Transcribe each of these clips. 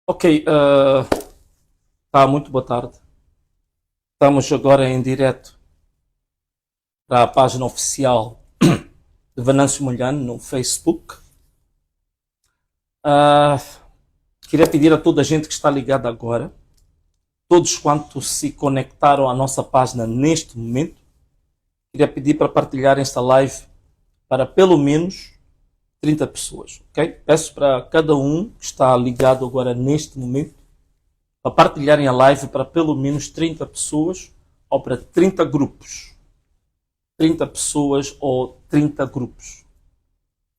Ok, muito boa tarde. Estamos agora em direto para a página oficial de Venâncio Molhano no Facebook. Queria pedir a toda a gente que está ligada agora, todos quantos se conectaram à nossa página neste momento, queria pedir para partilhar esta live para pelo menos 30 pessoas, ok? Peço para cada um que está ligado agora neste momento para partilharem a live para pelo menos 30 pessoas ou para 30 grupos. 30 pessoas ou 30 grupos.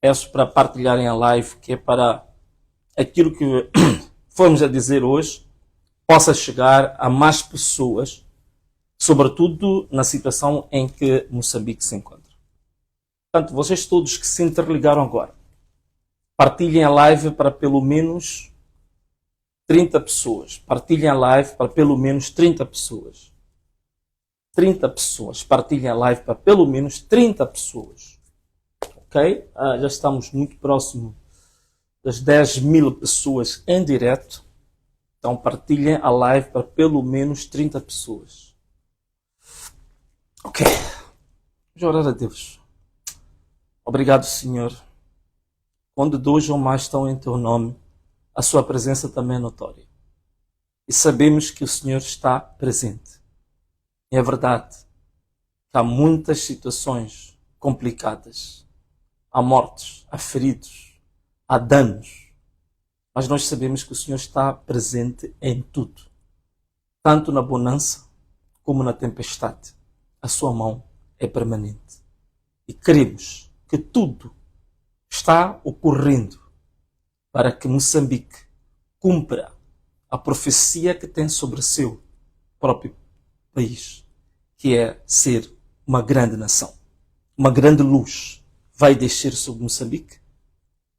Peço para partilharem a live, que é para aquilo que fomos a dizer hoje possa chegar a mais pessoas, sobretudo na situação em que Moçambique se encontra. Portanto, vocês todos que se interligaram agora, partilhem a live para pelo menos 30 pessoas. Partilhem a live para pelo menos 30 pessoas. 30 pessoas. Partilhem a live para pelo menos 30 pessoas. Ok? Já estamos muito próximo das 10.000 pessoas em direto. Então partilhem a live para pelo menos 30 pessoas. Ok. Vamos orar a Deus. Obrigado, Senhor. Onde dois ou mais estão em Teu nome, a Sua presença também é notória. E sabemos que o Senhor está presente. E é verdade que há muitas situações complicadas. Há mortes, há feridos, há danos. Mas nós sabemos que o Senhor está presente em tudo. Tanto na bonança como na tempestade. A Sua mão é permanente. E queremos que tudo está ocorrendo para que Moçambique cumpra a profecia que tem sobre seu próprio país, que é ser uma grande nação. Uma grande luz vai descer sobre Moçambique.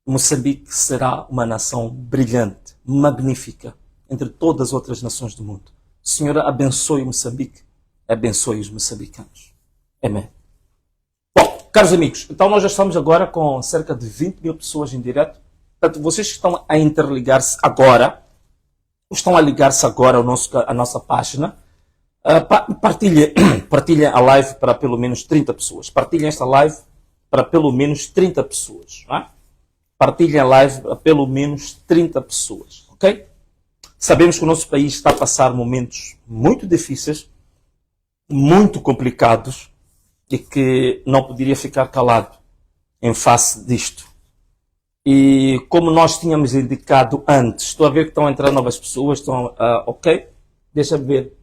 Moçambique será uma nação brilhante, magnífica, entre todas as outras nações do mundo. O Senhor abençoe Moçambique, abençoe os moçambicanos. Amém. Bom, caros amigos, então nós já estamos agora com cerca de 20.000 pessoas em direto. Portanto, vocês que estão a interligar-se agora, estão a ligar-se agora à nossa página, partilhem a live para pelo menos 30 pessoas. Partilhem esta live para pelo menos 30 pessoas. Não é? Partilhem a live para pelo menos 30 pessoas. Ok? Sabemos que o nosso país está a passar momentos muito difíceis, muito complicados, e que não poderia ficar calado em face disto. E como nós tínhamos indicado antes, estou a ver que estão a entrar novas pessoas, ok? Deixa-me ver.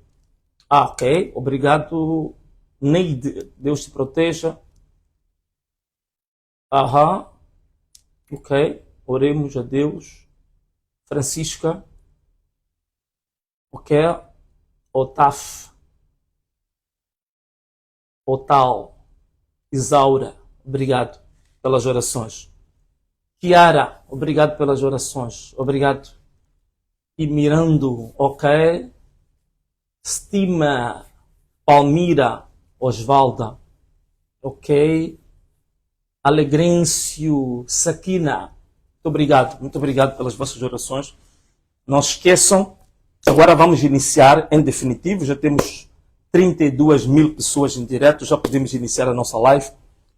Ok, obrigado, Neide, Deus te proteja. Ok, oremos a Deus. Francisca, ok, Otaf, Otal, Isaura, obrigado pelas orações. Kiara, obrigado pelas orações. Obrigado. E Mirando, ok. Estima, Palmira, Osvalda, ok. Alegrêncio, Sakina, muito obrigado pelas vossas orações. Não se esqueçam, agora vamos iniciar em definitivo, já temos 32.000 pessoas em direto, já podemos iniciar a nossa live,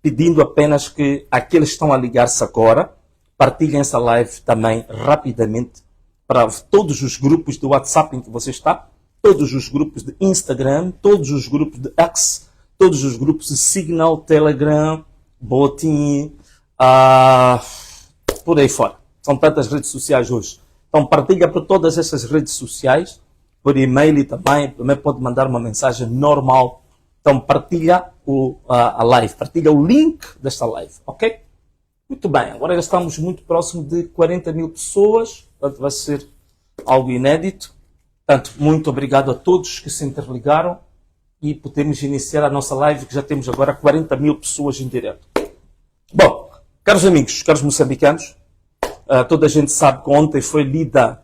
pedindo apenas que aqueles que estão a ligar-se agora, partilhem essa live também rapidamente para todos os grupos de WhatsApp em que você está, todos os grupos de Instagram, todos os grupos de X, todos os grupos de Signal, Telegram, Botin, por aí fora. São tantas redes sociais hoje. Então partilha por todas essas redes sociais, por e-mail também pode mandar uma mensagem normal. Então partilha a live, partilha o link desta live, ok? Muito bem, agora já estamos muito próximo de 40.000 pessoas, portanto vai ser algo inédito. Portanto, muito obrigado a todos que se interligaram e podemos iniciar a nossa live, que já temos agora 40.000 pessoas em direto. Bom, caros amigos, caros moçambicanos, toda a gente sabe que ontem foi lido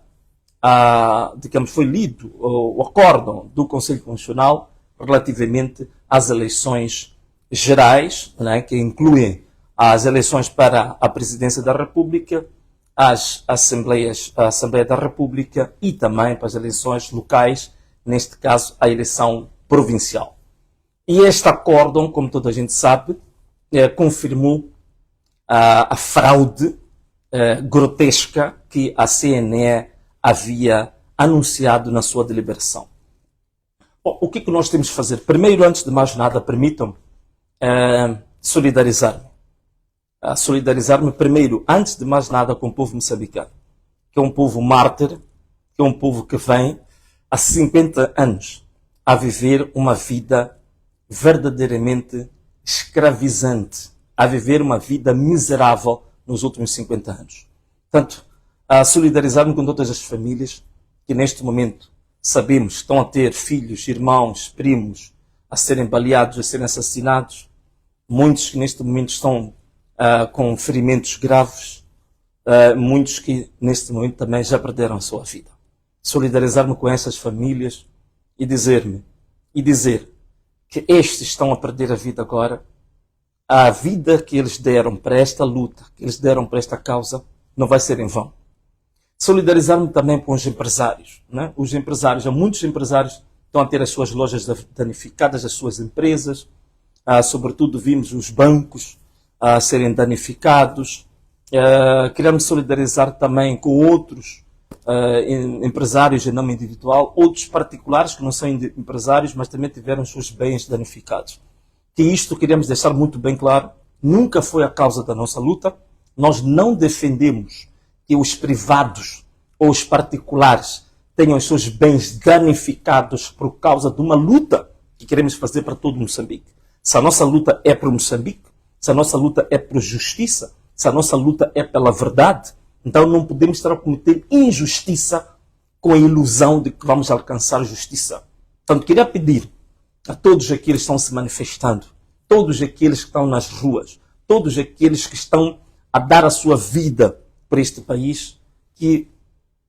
o acórdão do Conselho Constitucional relativamente às eleições gerais, né, que incluem as eleições para a presidência da República às assembleias, à Assembleia da República e também para as eleições locais, neste caso a eleição provincial. E este acórdão, como toda a gente sabe, confirmou a fraude grotesca que a CNE havia anunciado na sua deliberação. Bom, o que nós temos de fazer? Primeiro, antes de mais nada, permitam-me solidarizar-me. Solidarizar-me primeiro, antes de mais nada, com o povo moçambicano, que é um povo mártir, que é um povo que vem há 50 anos a viver uma vida verdadeiramente escravizante, a viver uma vida miserável nos últimos 50 anos. Portanto, a solidarizar-me com todas as famílias que neste momento sabemos estão a ter filhos, irmãos, primos a serem baleados, a serem assassinados, muitos que neste momento estão com ferimentos graves, muitos que neste momento também já perderam a sua vida. Solidarizar-me com essas famílias e dizer que estes estão a perder a vida agora. A vida que eles deram para esta luta, que eles deram para esta causa, não vai ser em vão. Solidarizar-me também com os empresários. Né? Os empresários, há muitos empresários que estão a ter as suas lojas danificadas, as suas empresas. Sobretudo vimos os bancos a serem danificados. Queremos solidarizar também com outros empresários em nome individual, outros particulares que não são empresários, mas também tiveram os seus bens danificados. Que isto queremos deixar muito bem claro, nunca foi a causa da nossa luta. Nós não defendemos que os privados ou os particulares tenham os seus bens danificados por causa de uma luta que queremos fazer para todo Moçambique. Se a nossa luta é por Moçambique, se a nossa luta é por justiça, se a nossa luta é pela verdade, então não podemos estar a cometer injustiça com a ilusão de que vamos alcançar justiça. Portanto, queria pedir a todos aqueles que estão se manifestando, todos aqueles que estão nas ruas, todos aqueles que estão a dar a sua vida por este país, que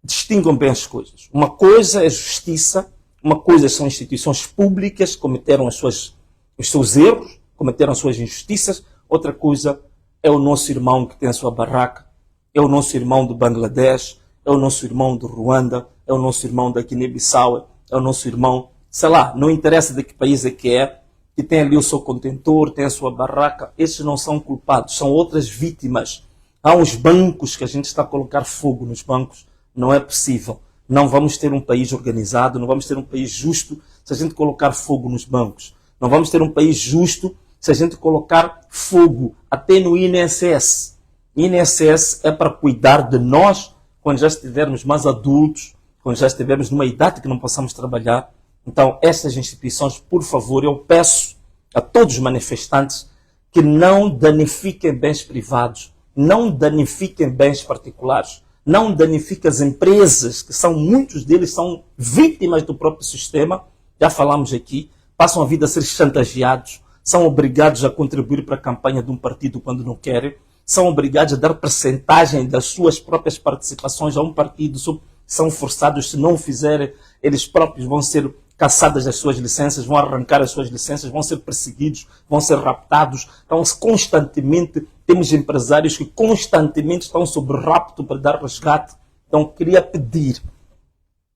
distingam bem as coisas. Uma coisa é justiça, uma coisa são instituições públicas que cometeram os seus erros, cometeram as suas injustiças, outra coisa é o nosso irmão que tem a sua barraca, é o nosso irmão do Bangladesh, é o nosso irmão do Ruanda, é o nosso irmão da Guiné-Bissau, é o nosso irmão, sei lá, não interessa de que país é, que tem ali o seu contentor, tem a sua barraca. Esses não são culpados, são outras vítimas. Há uns bancos que a gente está a colocar fogo nos bancos. Não é possível. Não vamos ter um país organizado, não vamos ter um país justo se a gente colocar fogo nos bancos. Não vamos ter um país justo se a gente colocar fogo até no INSS. INSS é para cuidar de nós quando já estivermos mais adultos, quando já estivermos numa idade que não possamos trabalhar. Então, estas instituições, por favor, eu peço a todos os manifestantes que não danifiquem bens privados, não danifiquem bens particulares, não danifiquem as empresas, que são, muitos deles são vítimas do próprio sistema, já falamos aqui, passam a vida a ser chantageados, são obrigados a contribuir para a campanha de um partido quando não querem, são obrigados a dar percentagem das suas próprias participações a um partido, são forçados, se não o fizerem, eles próprios vão ser caçadas das suas licenças, vão arrancar as suas licenças, vão ser perseguidos, vão ser raptados. Então, constantemente, temos empresários que constantemente estão sob rapto para dar resgate. Então, queria pedir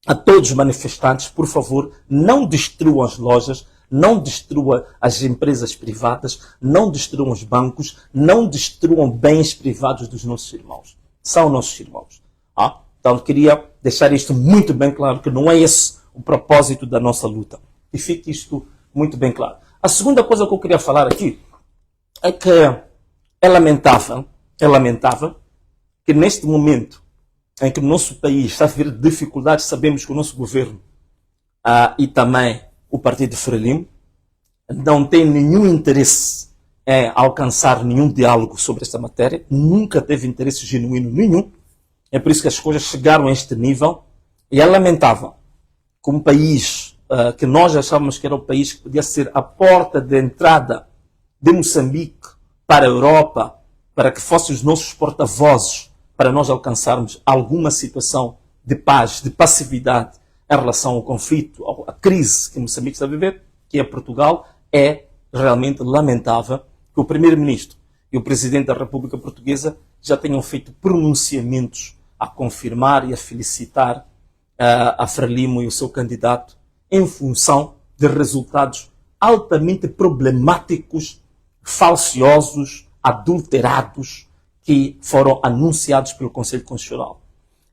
a todos os manifestantes, por favor, não destruam as lojas, não destruam as empresas privadas, não destruam os bancos, não destruam bens privados dos nossos irmãos. São nossos irmãos. Então, queria deixar isto muito bem claro, que não é esse o propósito da nossa luta. E fique isto muito bem claro. A segunda coisa que eu queria falar aqui é que é lamentável que neste momento em que o nosso país está a viver dificuldades, sabemos que o nosso governo e também o Partido Frelimo não tem nenhum interesse em alcançar nenhum diálogo sobre esta matéria, nunca teve interesse genuíno nenhum. É por isso que as coisas chegaram a este nível e é lamentável que um país que nós achávamos que era o país que podia ser a porta de entrada de Moçambique para a Europa, para que fossem os nossos porta-vozes, para nós alcançarmos alguma situação de paz, de passividade em relação ao conflito, à crise que Moçambique está a viver, que é Portugal, é realmente lamentável que o Primeiro-Ministro e o Presidente da República Portuguesa já tenham feito pronunciamentos a confirmar e a felicitar a Frelimo e o seu candidato em função de resultados altamente problemáticos, falciosos, adulterados, que foram anunciados pelo Conselho Constitucional.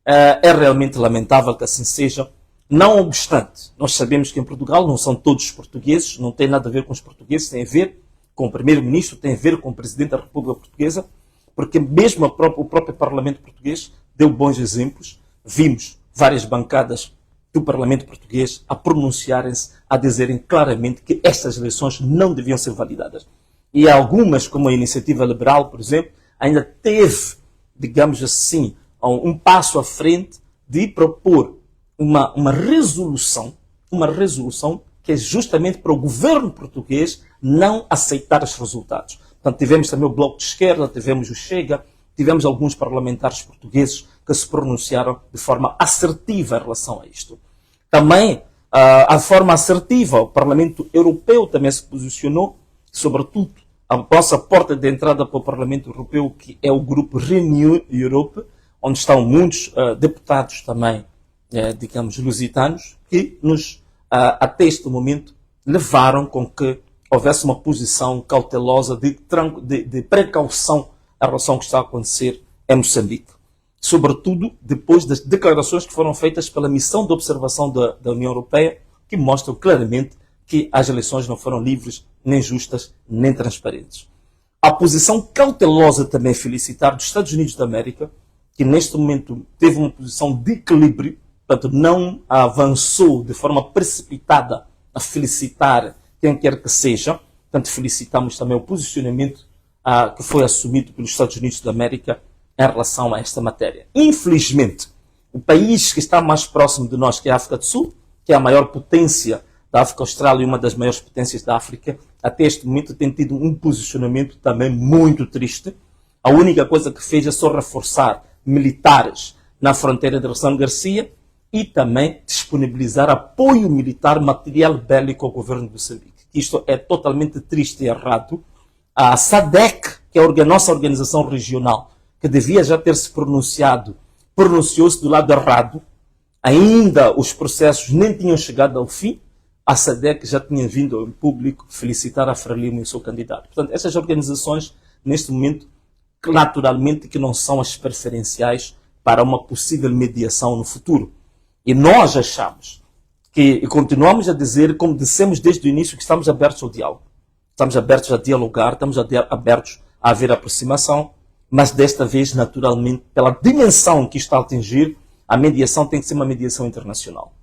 É realmente lamentável que assim seja. Não obstante, nós sabemos que em Portugal não são todos portugueses, não tem nada a ver com os portugueses, tem a ver com o primeiro-ministro, tem a ver com o presidente da República Portuguesa, porque mesmo o próprio Parlamento português deu bons exemplos. Vimos várias bancadas do Parlamento português a pronunciarem-se, a dizerem claramente que estas eleições não deviam ser validadas. E algumas, como a Iniciativa Liberal, por exemplo, ainda teve, digamos assim, um passo à frente de propor uma resolução que é justamente para o governo português não aceitar os resultados. Portanto, tivemos também o Bloco de Esquerda, tivemos o Chega, tivemos alguns parlamentares portugueses que se pronunciaram de forma assertiva em relação a isto. Também, a forma assertiva, o Parlamento Europeu também se posicionou, sobretudo a nossa porta de entrada para o Parlamento Europeu, que é o grupo Renew Europe, onde estão muitos deputados também, digamos, lusitanos, que nos, até este momento, levaram com que houvesse uma posição cautelosa de precaução em relação ao que está a acontecer em Moçambique. Sobretudo depois das declarações que foram feitas pela missão de observação da União Europeia, que mostram claramente que as eleições não foram livres, nem justas, nem transparentes. A posição cautelosa também felicitar dos Estados Unidos da América, que neste momento teve uma posição de equilíbrio, portanto não avançou de forma precipitada a felicitar quem quer que seja. Portanto, felicitamos também o posicionamento que foi assumido pelos Estados Unidos da América em relação a esta matéria. Infelizmente, o país que está mais próximo de nós, que é a África do Sul, que é a maior potência da África Austral e uma das maiores potências da África, até este momento tem tido um posicionamento também muito triste. A única coisa que fez é só reforçar militares na fronteira de Ressano Garcia e também disponibilizar apoio militar, material bélico ao governo de Moçambique. Isto é totalmente triste e errado. A SADC, que é a nossa organização regional, que devia já ter se pronunciado, pronunciou-se do lado errado. Ainda os processos nem tinham chegado ao fim. A SADC já tinha vindo ao público felicitar a Frelimo e o seu candidato. Portanto, essas organizações, neste momento, naturalmente que não são as preferenciais para uma possível mediação no futuro. E nós achamos e continuamos a dizer, como dissemos desde o início, que estamos abertos ao diálogo. Estamos abertos a dialogar, estamos abertos a haver aproximação, mas desta vez, naturalmente, pela dimensão que está a atingir, a mediação tem que ser uma mediação internacional.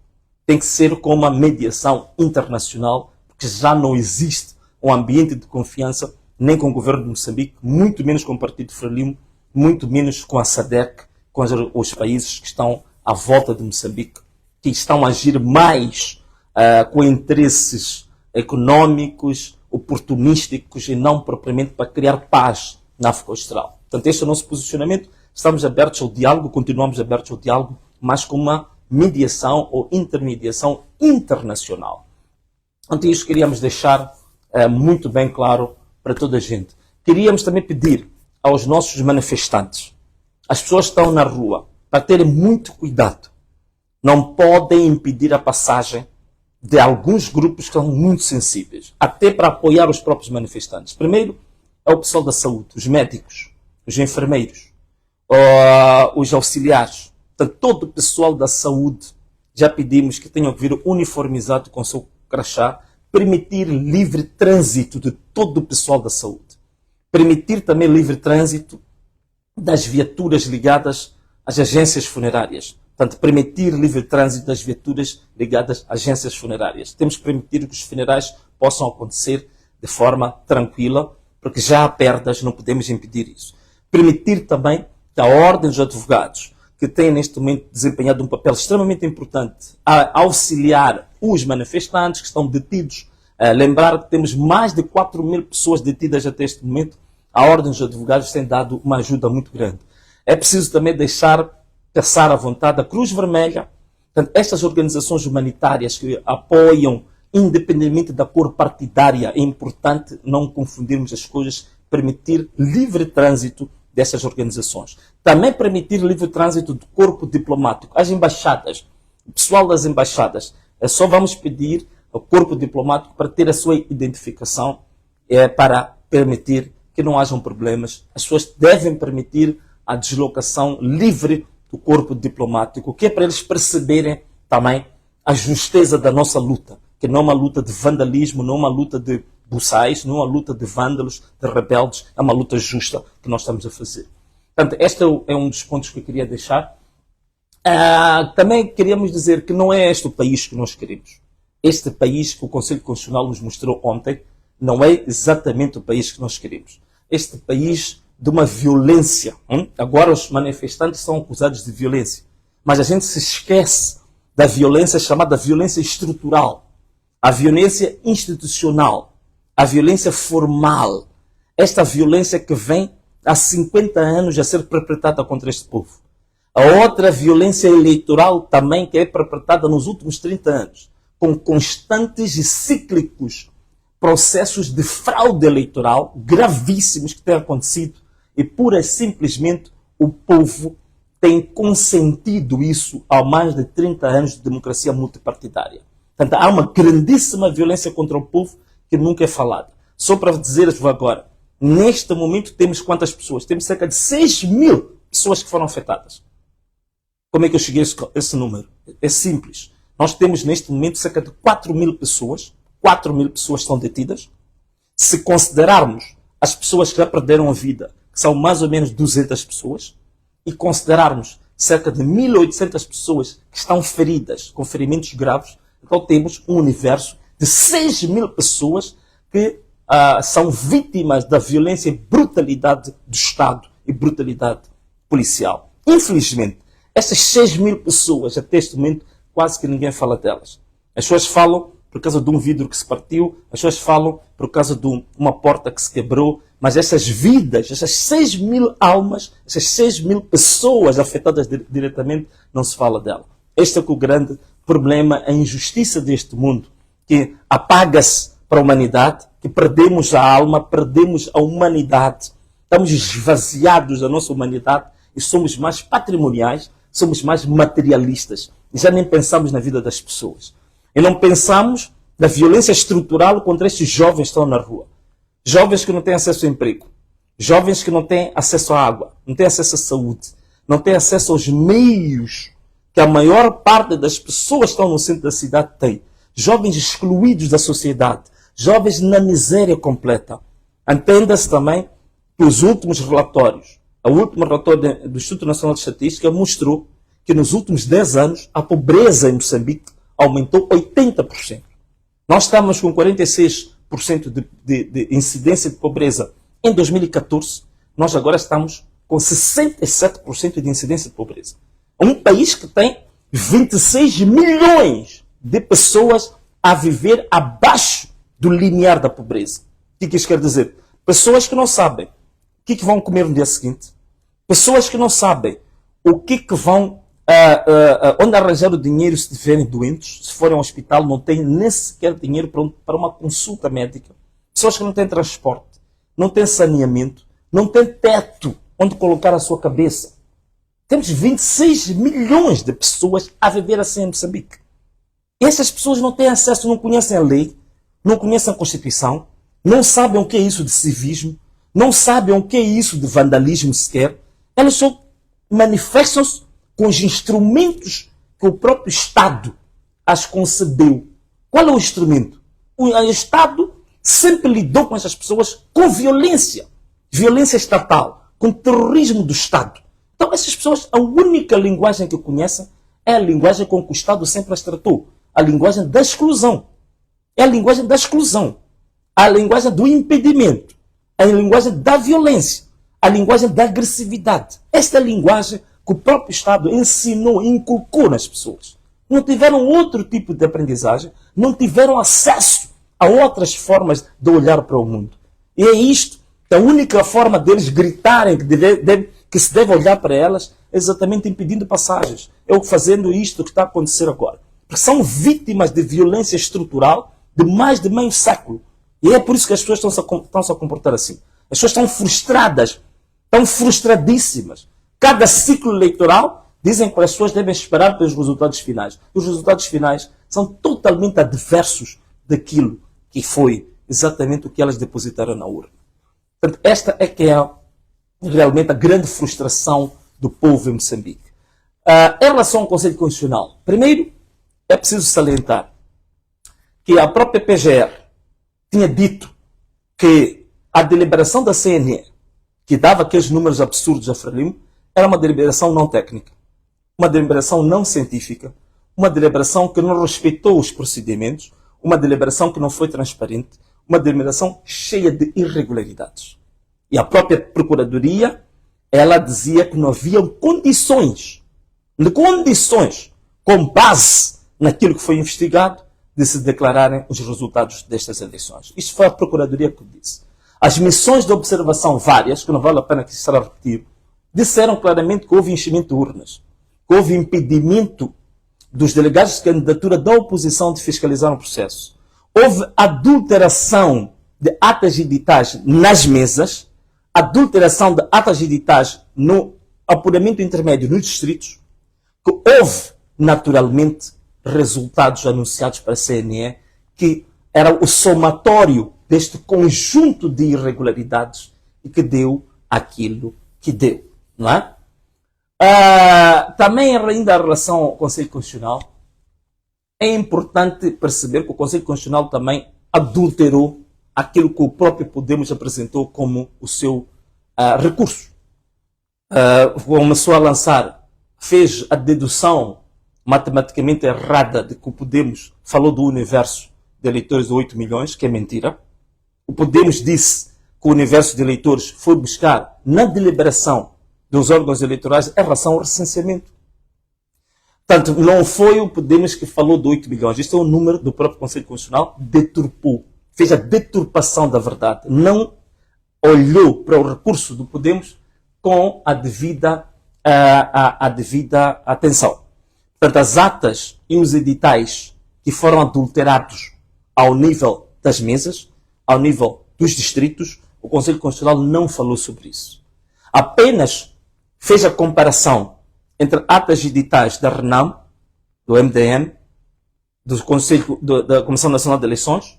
Tem que ser como uma mediação internacional, porque já não existe um ambiente de confiança nem com o governo de Moçambique, muito menos com o Partido Frelimo, muito menos com a SADC, com os países que estão à volta de Moçambique, que estão a agir mais com interesses económicos, oportunísticos e não propriamente para criar paz na África Austral. Portanto, este é o nosso posicionamento. Estamos abertos ao diálogo, continuamos abertos ao diálogo, mas com uma mediação ou intermediação internacional. Então, isso queríamos deixar muito bem claro para toda a gente. Queríamos também pedir aos nossos manifestantes, as pessoas que estão na rua, para terem muito cuidado. Não podem impedir a passagem de alguns grupos que são muito sensíveis, até para apoiar os próprios manifestantes. Primeiro, é o pessoal da saúde, os médicos, os enfermeiros, os auxiliares. Portanto, todo o pessoal da saúde, já pedimos que tenham que vir uniformizado com o seu crachá, permitir livre trânsito de todo o pessoal da saúde. Permitir também livre trânsito das viaturas ligadas às agências funerárias. Portanto, permitir livre trânsito das viaturas ligadas às agências funerárias. Temos que permitir que os funerais possam acontecer de forma tranquila, porque já há perdas, não podemos impedir isso. Permitir também que a Ordem dos Advogados, que tem neste momento desempenhado um papel extremamente importante a auxiliar os manifestantes que estão detidos. Lembrar que temos mais de 4.000 pessoas detidas até este momento. A Ordem dos Advogados tem dado uma ajuda muito grande. É preciso também passar à vontade a Cruz Vermelha. Portanto, estas organizações humanitárias que apoiam, independentemente da cor partidária, é importante não confundirmos as coisas, permitir livre trânsito dessas organizações. Também permitir livre trânsito do corpo diplomático. As embaixadas, o pessoal das embaixadas, só vamos pedir ao corpo diplomático para ter a sua identificação, para permitir que não hajam problemas. As pessoas devem permitir a deslocação livre do corpo diplomático, que é para eles perceberem também a justeza da nossa luta, que não é uma luta de vandalismo, não é uma luta de buçais, não é uma luta de vândalos, de rebeldes, é uma luta justa que nós estamos a fazer. Portanto, este é um dos pontos que eu queria deixar. Também queríamos dizer que não é este o país que nós queremos. Este país que o Conselho Constitucional nos mostrou ontem não é exatamente o país que nós queremos. Este país de uma violência. Agora os manifestantes são acusados de violência. Mas a gente se esquece da violência chamada violência estrutural, a violência institucional, a violência formal. Esta violência que vem há 50 anos a ser perpetrada contra este povo. A outra violência eleitoral também que é perpetrada nos últimos 30 anos, com constantes e cíclicos processos de fraude eleitoral gravíssimos que têm acontecido e pura e simplesmente o povo tem consentido isso há mais de 30 anos de democracia multipartidária. Portanto, há uma grandíssima violência contra o povo que nunca é falada. Só para dizer-vos agora, neste momento temos quantas pessoas? Temos cerca de 6.000 pessoas que foram afetadas. Como é que eu cheguei a esse número? É simples. Nós temos neste momento cerca de 4.000 pessoas. 4.000 pessoas estão detidas. Se considerarmos as pessoas que já perderam a vida, que são mais ou menos 200 pessoas, e considerarmos cerca de 1.800 pessoas que estão feridas, com ferimentos graves, então temos um universo de 6.000 pessoas que são vítimas da violência e brutalidade do Estado e brutalidade policial. Infelizmente, essas 6.000 pessoas, até este momento, quase que ninguém fala delas. As pessoas falam por causa de um vidro que se partiu, as pessoas falam por causa de uma porta que se quebrou, mas essas vidas, essas 6.000 almas, essas 6.000 pessoas afetadas diretamente, não se fala dela. Este é o grande problema, a injustiça deste mundo, que apaga-se para a humanidade, que perdemos a alma, perdemos a humanidade, estamos esvaziados da nossa humanidade e somos mais patrimoniais, somos mais materialistas e já nem pensamos na vida das pessoas. E não pensamos na violência estrutural contra estes jovens que estão na rua. Jovens que não têm acesso ao emprego. Jovens que não têm acesso à água. Não têm acesso à saúde. Não têm acesso aos meios que a maior parte das pessoas que estão no centro da cidade tem. Jovens excluídos da sociedade. Jovens na miséria completa. Entenda-se também que os últimos relatórios, o último relatório do Instituto Nacional de Estatística mostrou que nos últimos 10 anos a pobreza em Moçambique aumentou 80%. Nós estávamos com 46% de incidência de pobreza em 2014. Nós agora estamos com 67% de incidência de pobreza. Um país que tem 26 milhões de pessoas a viver abaixo do limiar da pobreza. O que isso quer dizer? Pessoas que não sabem o que vão comer no dia seguinte. Pessoas que não sabem o que vão onde arranjar o dinheiro se estiverem doentes, se forem ao hospital, não têm nem sequer dinheiro para uma consulta médica. Pessoas que não têm transporte, não têm saneamento, não têm teto onde colocar a sua cabeça. Temos 26 milhões de pessoas a viver assim em Moçambique. E essas pessoas não têm acesso, não conhecem a lei, não conhecem a Constituição, não sabem o que é isso de civismo, não sabem o que é isso de vandalismo sequer. Elas só manifestam-se com os instrumentos que o próprio Estado as concebeu. Qual é o instrumento? O Estado sempre lidou com essas pessoas com violência. Violência estatal, com terrorismo do Estado. Então essas pessoas, a única linguagem que conhecem é a linguagem com que o Estado sempre as tratou. A linguagem da exclusão. É a linguagem da exclusão. A linguagem do impedimento. A linguagem da violência. A linguagem da agressividade. Esta é a linguagem que o próprio Estado ensinou e inculcou nas pessoas. Não tiveram outro tipo de aprendizagem, não tiveram acesso a outras formas de olhar para o mundo. E é isto, que a única forma deles gritarem que se deve olhar para elas é exatamente impedindo passagens. É fazendo isto que está a acontecer agora. Porque são vítimas de violência estrutural de mais de meio século. E é por isso que as pessoas estão-se a comportar assim. As pessoas estão frustradas Estão frustradíssimas. Cada ciclo eleitoral dizem que as pessoas devem esperar pelos resultados finais. Os resultados finais são totalmente adversos daquilo que foi exatamente o que elas depositaram na urna. Portanto, esta é que é realmente a grande frustração do povo em Moçambique. Em relação ao Conselho Constitucional, primeiro é preciso salientar que a própria PGR tinha dito que a deliberação da CNE, que dava aqueles números absurdos a Frelimo, era uma deliberação não técnica, uma deliberação não científica, uma deliberação que não respeitou os procedimentos, uma deliberação que não foi transparente, uma deliberação cheia de irregularidades. E a própria Procuradoria, ela dizia que não haviam condições, com base naquilo que foi investigado, de se declararem os resultados destas eleições. Isto foi a Procuradoria que disse. As missões de observação várias, que não vale a pena que se estar a repetir, disseram claramente que houve enchimento de urnas, que houve impedimento dos delegados de candidatura da oposição de fiscalizar o processo. Houve adulteração de atas digitais nas mesas, adulteração de atas digitais no apuramento intermédio nos distritos, que houve, naturalmente, resultados anunciados para a CNE, que era o somatório deste conjunto de irregularidades e que deu aquilo que deu. Não é? Também ainda em relação ao Conselho Constitucional, é importante perceber que o Conselho Constitucional também adulterou aquilo que o próprio Podemos apresentou como o seu recurso. Começou a lançar, fez a dedução matematicamente errada de que o Podemos falou do universo de eleitores de 8 milhões, que é mentira. O Podemos disse que o universo de eleitores foi buscar na deliberação dos órgãos eleitorais em relação ao recenseamento. Portanto, não foi o Podemos que falou de 8 milhões. Isto é o número do próprio Conselho Constitucional, deturpou, fez a deturpação da verdade. Não olhou para o recurso do Podemos com a devida atenção. Portanto, as atas e os editais que foram adulterados ao nível das mesas, ao nível dos distritos, o Conselho Constitucional não falou sobre isso. Apenas fez a comparação entre atas editais da RENAM, do MDM, do Conselho, da Comissão Nacional de Eleições,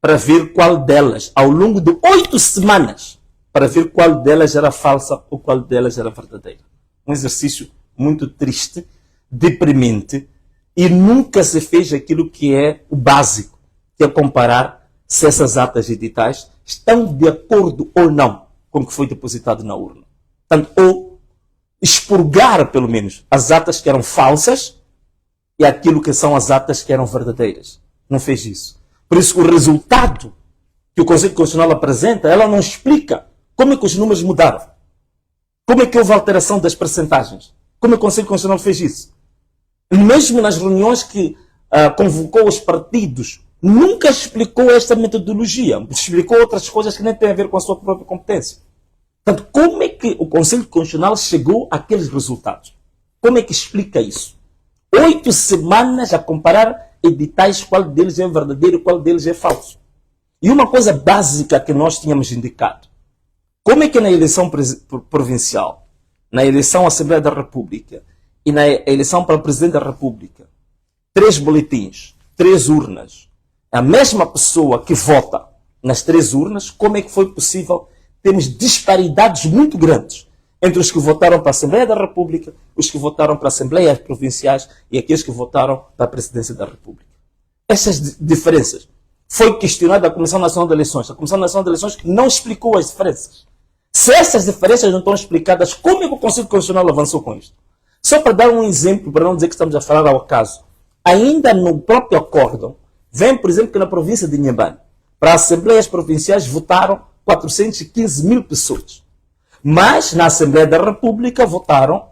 para ver qual delas, ao longo de 8 semanas, para ver qual delas era falsa ou qual delas era verdadeira. Um exercício muito triste, deprimente, e nunca se fez aquilo que é o básico, que é comparar se essas atas editais estão de acordo ou não com o que foi depositado na urna. Portanto, ou expurgar, pelo menos, as atas que eram falsas e aquilo que são as atas que eram verdadeiras. Não fez isso. Por isso, o resultado que o Conselho Constitucional apresenta, ela não explica como é que os números mudaram. Como é que houve alteração das percentagens. Como é que o Conselho Constitucional fez isso? Mesmo nas reuniões que convocou os partidos, nunca explicou esta metodologia. Explicou outras coisas que nem têm a ver com a sua própria competência. Portanto, como é que o Conselho Constitucional chegou àqueles resultados? Como é que explica isso? 8 semanas a comparar editais, qual deles é verdadeiro e qual deles é falso. E uma coisa básica que nós tínhamos indicado. Como é que na eleição provincial, na eleição à Assembleia da República e na eleição para o Presidente da República, 3 boletins, 3 urnas, a mesma pessoa que vota nas 3 urnas, como é que foi possível termos disparidades muito grandes entre os que votaram para a Assembleia da República, os que votaram para Assembleias Provinciais e aqueles que votaram para a Presidência da República? Essas diferenças foi questionada a Comissão Nacional de Eleições. A Comissão Nacional de Eleições não explicou as diferenças. Se essas diferenças não estão explicadas, como é que o Conselho Constitucional avançou com isto? Só para dar um exemplo, para não dizer que estamos a falar ao acaso, ainda no próprio acórdão, vem, por exemplo, que na província de Inhambane, para as Assembleias Provinciais votaram 415 mil pessoas. Mas na Assembleia da República votaram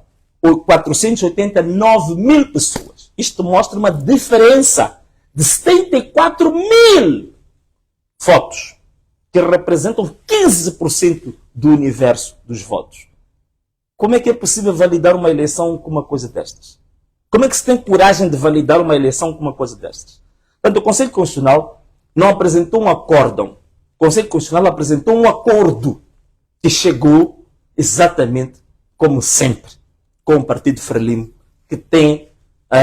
489 mil pessoas. Isto mostra uma diferença de 74 mil votos, que representam 15% do universo dos votos. Como é que é possível validar uma eleição com uma coisa destas? Como é que se tem coragem de validar uma eleição com uma coisa destas? Portanto, o Conselho Constitucional não apresentou um acórdão. O Conselho Constitucional apresentou um acordo que chegou exatamente como sempre, com o Partido Frelimo, que tem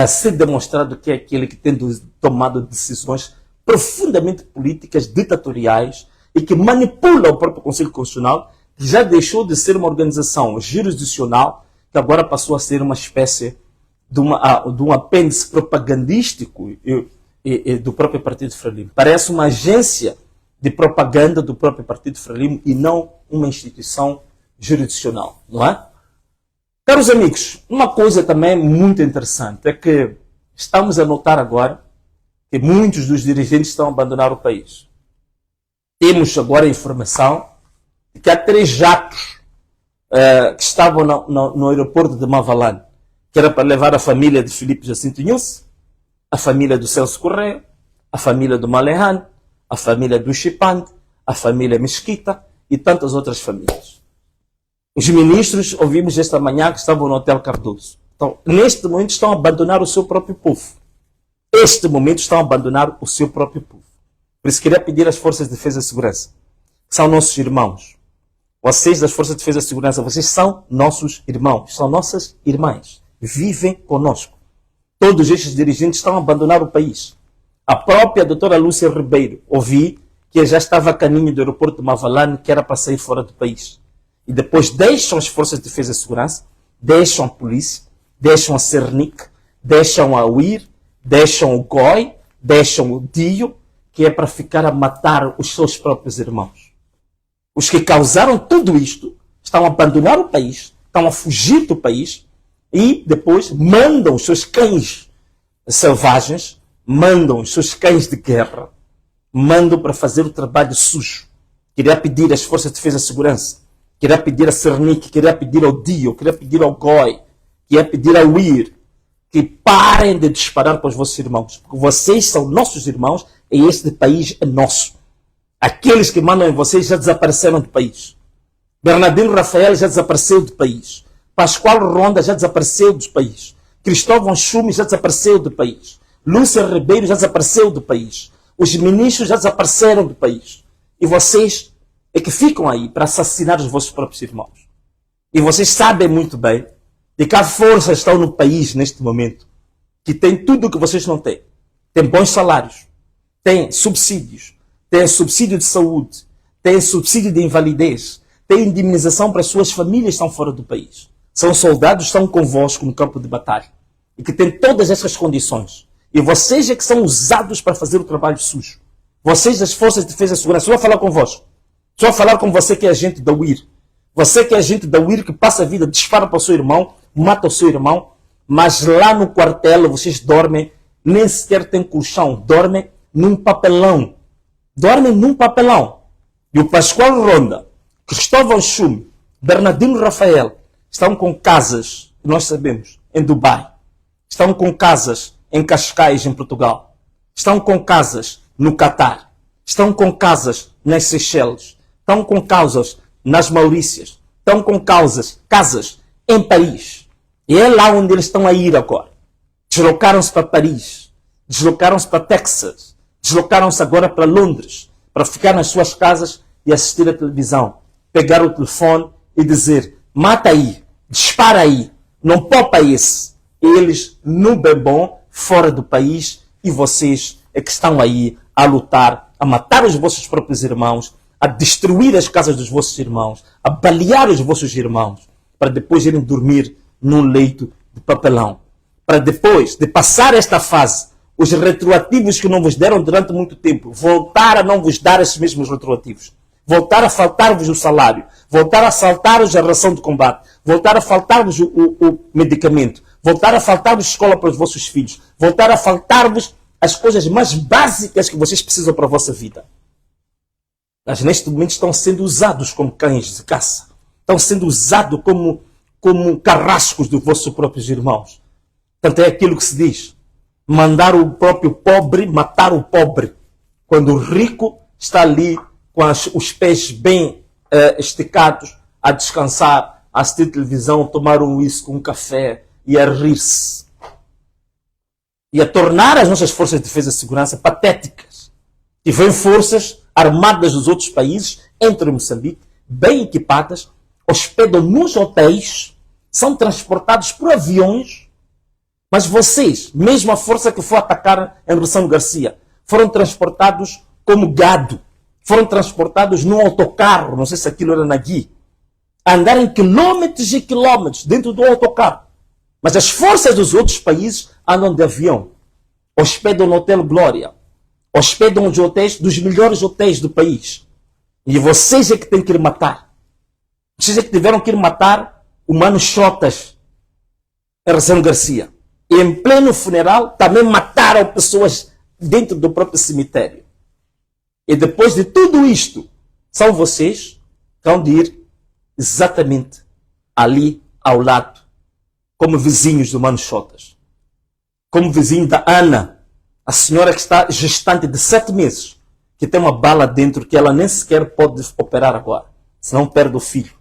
se demonstrado que é aquele que tem tomado decisões profundamente políticas, ditatoriais, e que manipula o próprio Conselho Constitucional, que já deixou de ser uma organização jurisdicional, que agora passou a ser uma espécie de um apêndice propagandístico do próprio Partido Frelimo. Parece uma agência de propaganda do próprio Partido Frelimo e não uma instituição jurisdicional, não é? Caros amigos, uma coisa também muito interessante é que estamos a notar agora que muitos dos dirigentes estão a abandonar o país. Temos agora a informação de que há 3 jatos que estavam no aeroporto de Mavalane, que era para levar a família de Filipe Jacinto Inhosse, a família do Celso Correia, a família do Malehan, a família do Chipang, a família Mesquita e tantas outras famílias. Os ministros, ouvimos esta manhã, que estavam no Hotel Cardoso. Então, neste momento, estão a abandonar o seu próprio povo. Este momento, estão a abandonar o seu próprio povo. Por isso, queria pedir às Forças de Defesa e Segurança, que são nossos irmãos. Vocês das Forças de Defesa e Segurança, vocês são nossos irmãos, são nossas irmãs. Vivem conosco. Todos estes dirigentes estão a abandonar o país. A própria doutora Lúcia Ribeiro, ouvi que já estava a caminho do aeroporto de Mavalane, que era para sair fora do país. E depois deixam as Forças de Defesa e Segurança, deixam a polícia, deixam a Cernic, deixam a UIR, deixam o GOI, deixam o DIO, que é para ficar a matar os seus próprios irmãos. Os que causaram tudo isto estão a abandonar o país, estão a fugir do país e depois mandam os seus cães selvagens, mandam os seus cães de guerra, mandam para fazer o trabalho sujo. Queria pedir às Forças de Defesa e Segurança, queria pedir a Cernic, queria pedir ao DIO, queria pedir ao GOI, queria pedir ao UIR, que parem de disparar para os vossos irmãos, porque vocês são nossos irmãos e este país é nosso. Aqueles que mandam em vocês já desapareceram do país. Bernardino Rafael já desapareceu do país. Pascoal Ronda já desapareceu do país. Cristóvão Chume já desapareceu do país. Lúcia Ribeiro já desapareceu do país. Os ministros já desapareceram do país. E vocês é que ficam aí para assassinar os vossos próprios irmãos. E vocês sabem muito bem de que há forças estão no país neste momento que tem tudo o que vocês não têm. Tem bons salários, tem subsídios, tem subsídio de saúde, tem subsídio de invalidez, tem indemnização para as suas famílias que estão fora do país. São soldados que estão convosco no campo de batalha e que têm todas essas condições. E vocês é que são usados para fazer o trabalho sujo. Vocês das Forças de Defesa e Segurança, só vou falar convosco. Só vou falar com você que é agente da UIR. Você que é agente da UIR, que passa a vida, dispara para o seu irmão, mata o seu irmão, mas lá no quartel vocês dormem, nem sequer tem colchão, dormem num papelão. Dormem num papelão. E o Pascoal Ronda, Cristóvão Chume, Bernardino Rafael, estão com casas, nós sabemos, em Dubai. Estão com casas em Cascais, em Portugal. Estão com casas no Catar. Estão com casas nas Seychelles. Estão com casas nas Maurícias. Estão com casas em Paris. E é lá onde eles estão a ir agora. Deslocaram-se para Paris. Deslocaram-se para Texas. Deslocaram-se agora para Londres. Para ficar nas suas casas e assistir a televisão. Pegar o telefone e dizer: mata aí, dispara aí, não poupa esse. Eles no bem-bom, fora do país, e vocês é que estão aí a lutar, a matar os vossos próprios irmãos, a destruir as casas dos vossos irmãos, a balear os vossos irmãos, para depois irem dormir num leito de papelão. Para depois de passar esta fase, os retroativos que não vos deram durante muito tempo, voltar a não vos dar esses mesmos retroativos. Voltar a faltar-vos o salário, voltar a faltar-vos a ração de combate, voltar a faltar-vos o medicamento, voltar a faltar-vos escola para os vossos filhos, voltar a faltar-vos as coisas mais básicas que vocês precisam para a vossa vida. Mas neste momento estão sendo usados como cães de caça. Estão sendo usados como carrascos dos vossos próprios irmãos. Portanto, é aquilo que se diz: mandar o próprio pobre matar o pobre. Quando o rico está ali com os pés bem esticados, a descansar, a assistir televisão, tomar um uísque, um café e a rir-se. E a tornar as nossas forças de defesa e segurança patéticas. E vêm forças armadas dos outros países, entre Moçambique, bem equipadas, hospedam nos hotéis, são transportados por aviões, mas vocês, mesmo a força que foi atacar em Ressano Garcia, foram transportados como gado, foram transportados num autocarro, não sei se aquilo era na Gui, a andarem quilômetros e quilômetros dentro do autocarro. Mas as forças dos outros países andam de avião, hospedam no Hotel Glória, hospedam os hotéis dos melhores hotéis do país. E vocês é que têm que ir matar. Vocês é que tiveram que ir matar o Mano Chotas em Ressano Garcia. E em pleno funeral também mataram pessoas dentro do próprio cemitério. E depois de tudo isto, são vocês que vão de ir exatamente ali ao lado, como vizinhos do Mano Chotas. Como vizinho da Ana, a senhora que está gestante de 7 meses, que tem uma bala dentro que ela nem sequer pode operar agora, senão perde o filho.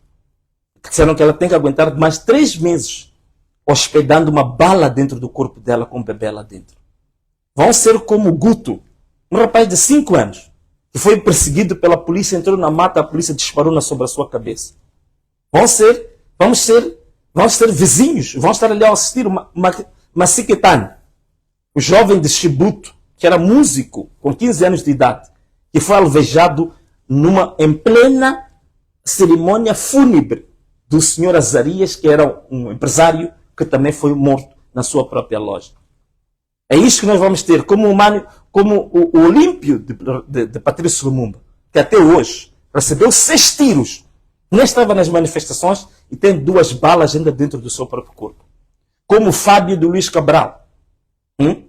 Disseram que ela tem que aguentar mais 3 meses hospedando uma bala dentro do corpo dela com um bebê lá dentro. Vão ser como o Guto, um rapaz de 5 anos, que foi perseguido pela polícia, entrou na mata, a polícia disparou sobre a sua cabeça. Vamos ser vizinhos, vão estar ali a assistir Masiketane, o jovem de Chibuto, que era músico com 15 anos de idade, que foi alvejado em plena cerimônia fúnebre do senhor Azarias, que era um empresário que também foi morto na sua própria loja. É isso que nós vamos ter, como o Olímpio de Patrício Lumumba, que até hoje recebeu 6 tiros, nem estava nas manifestações e tem 2 balas ainda dentro do seu próprio corpo. Como o Fábio de Luiz Cabral,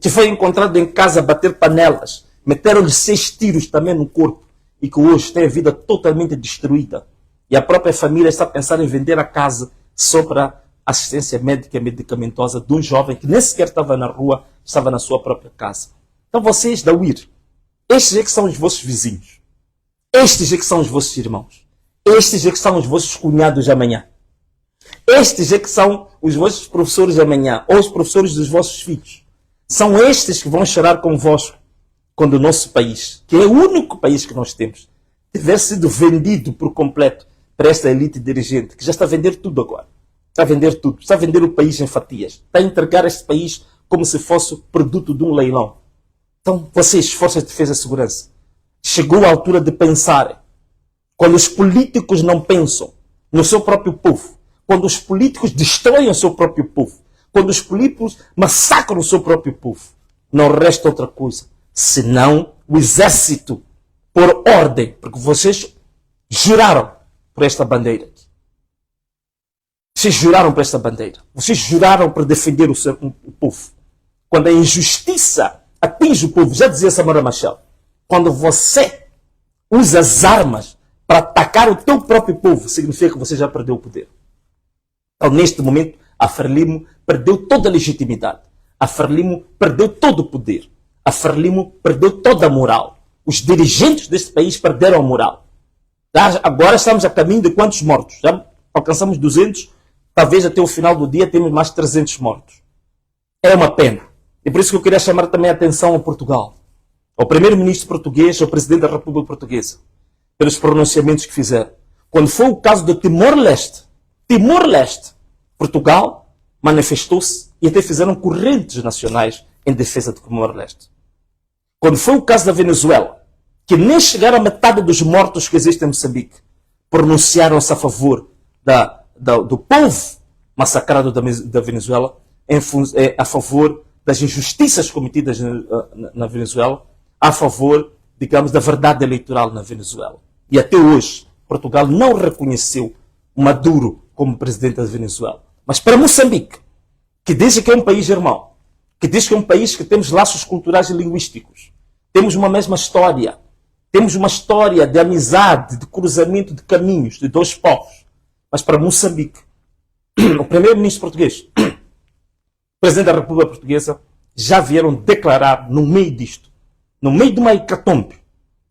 que foi encontrado em casa a bater panelas, meteram-lhe 6 tiros também no corpo e que hoje tem a vida totalmente destruída. E a própria família está a pensar em vender a casa só para assistência médica e medicamentosa de um jovem que nem sequer estava na rua, estava na sua própria casa. Então vocês da UIR, estes é que são os vossos vizinhos. Estes é que são os vossos irmãos. Estes é que são os vossos cunhados de amanhã. Estes é que são os vossos professores de amanhã, ou os professores dos vossos filhos. São estes que vão chorar convosco quando o nosso país, que é o único país que nós temos, tiver sido vendido por completo para esta elite dirigente, que já está a vender tudo agora. Está a vender tudo. Está a vender o país em fatias. Está a entregar este país como se fosse produto de um leilão. Então, vocês, Forças de Defesa e Segurança, chegou a altura de pensarem. Quando os políticos não pensam no seu próprio povo, quando os políticos destroem o seu próprio povo, quando os políticos massacram o seu próprio povo, não resta outra coisa senão o exército por ordem, porque vocês juraram por esta bandeira. Vocês juraram por esta bandeira. Vocês juraram por defender o povo. Quando a injustiça atinge o povo, já dizia Samora Machel, quando você usa as armas para atacar o teu próprio povo, significa que você já perdeu o poder. Então, neste momento, a Frelimo perdeu toda a legitimidade. A Frelimo perdeu todo o poder. A Frelimo perdeu toda a moral. Os dirigentes deste país perderam a moral. Agora estamos a caminho de quantos mortos? Já alcançamos 200, talvez até o final do dia temos mais 300 mortos. É uma pena. E por isso que eu queria chamar também a atenção a Portugal, ao primeiro-ministro português, ao presidente da República Portuguesa, pelos pronunciamentos que fizeram. Quando foi o caso do Timor-Leste, Portugal manifestou-se e até fizeram correntes nacionais em defesa do Timor-Leste. Quando foi o caso da Venezuela, que nem chegaram a metade dos mortos que existem em Moçambique, pronunciaram-se a favor do povo massacrado da Venezuela, a favor das injustiças cometidas na Venezuela, a favor, digamos, da verdade eleitoral na Venezuela. E até hoje, Portugal não reconheceu Maduro como presidente da Venezuela. Mas para Moçambique, que diz que é um país irmão, que diz que é um país que temos laços culturais e linguísticos, temos uma mesma história, temos uma história de amizade, de cruzamento de caminhos de 2 povos. Mas para Moçambique, o primeiro-ministro português, o presidente da República Portuguesa, já vieram declarar no meio disto, no meio de uma hecatombe,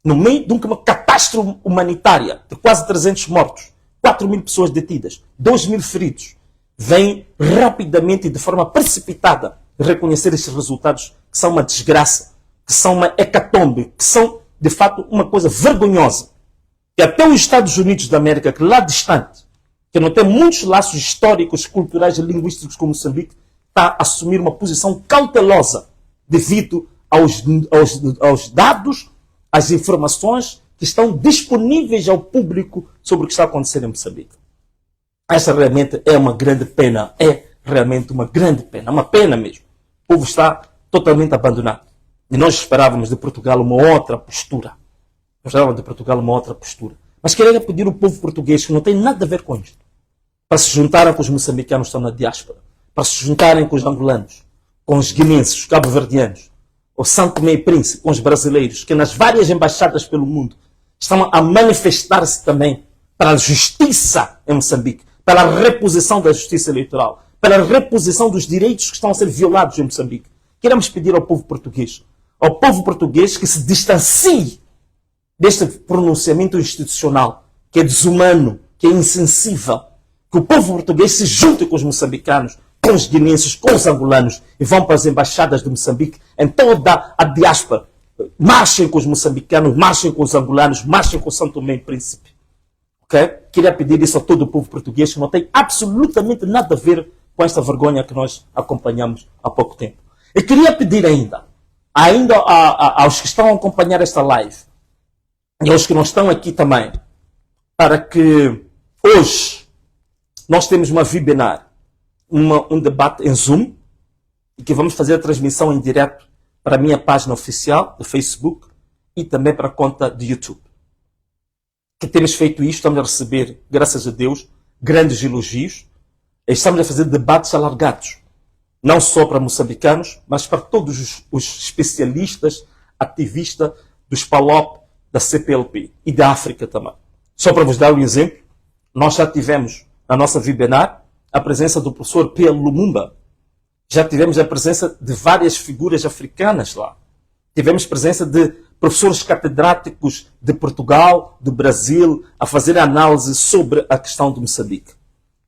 no meio de uma catástrofe humanitária de quase 300 mortos, 4.000 pessoas detidas, 2.000 feridos, vêm rapidamente e de forma precipitada reconhecer estes resultados que são uma desgraça, que são uma hecatombe, que são, de fato, uma coisa vergonhosa. Que até os Estados Unidos da América, que lá distante, que não tem muitos laços históricos, culturais e linguísticos com Moçambique, está a assumir uma posição cautelosa devido aos dados, às informações que estão disponíveis ao público sobre o que está acontecendo em Moçambique. Essa realmente é uma grande pena. É realmente uma grande pena. Uma pena mesmo. O povo está totalmente abandonado. E nós esperávamos de Portugal uma outra postura. Nós esperávamos de Portugal uma outra postura. Mas queria pedir ao povo português, que não tem nada a ver com isto, para se juntarem com os moçambicanos que estão na diáspora, para se juntarem com os angolanos, com os guinenses, os cabo-verdianos, o São Tomé e Príncipe, com os brasileiros, que nas várias embaixadas pelo mundo estão a manifestar-se também para a justiça em Moçambique, pela reposição da justiça eleitoral, pela reposição dos direitos que estão a ser violados em Moçambique. Queremos pedir ao povo português que se distancie deste pronunciamento institucional, que é desumano, que é insensível, que o povo português se junte com os moçambicanos, com os guineenses, com os angolanos, e vão para as embaixadas de Moçambique, em toda a diáspora. Marchem com os moçambicanos, marchem com os angolanos, marchem com o São Tomé e Príncipe. Okay? Queria pedir isso a todo o povo português, que não tem absolutamente nada a ver com esta vergonha que nós acompanhamos há pouco tempo. E queria pedir ainda aos que estão a acompanhar esta live, e aos que não estão aqui também, para que hoje nós temos uma webinar, um debate em Zoom, e que vamos fazer a transmissão em direto para a minha página oficial do Facebook e também para a conta de YouTube. Que temos feito isto, estamos a receber, graças a Deus, grandes elogios, e estamos a fazer debates alargados, não só para moçambicanos, mas para todos os especialistas, ativistas dos PALOP, da CPLP e da África também. Só para vos dar um exemplo, nós já tivemos na nossa webinar a presença do professor Pierre Lumumba. Já tivemos a presença de várias figuras africanas lá. Tivemos presença de professores catedráticos de Portugal, do Brasil, a fazer análise sobre a questão de Moçambique.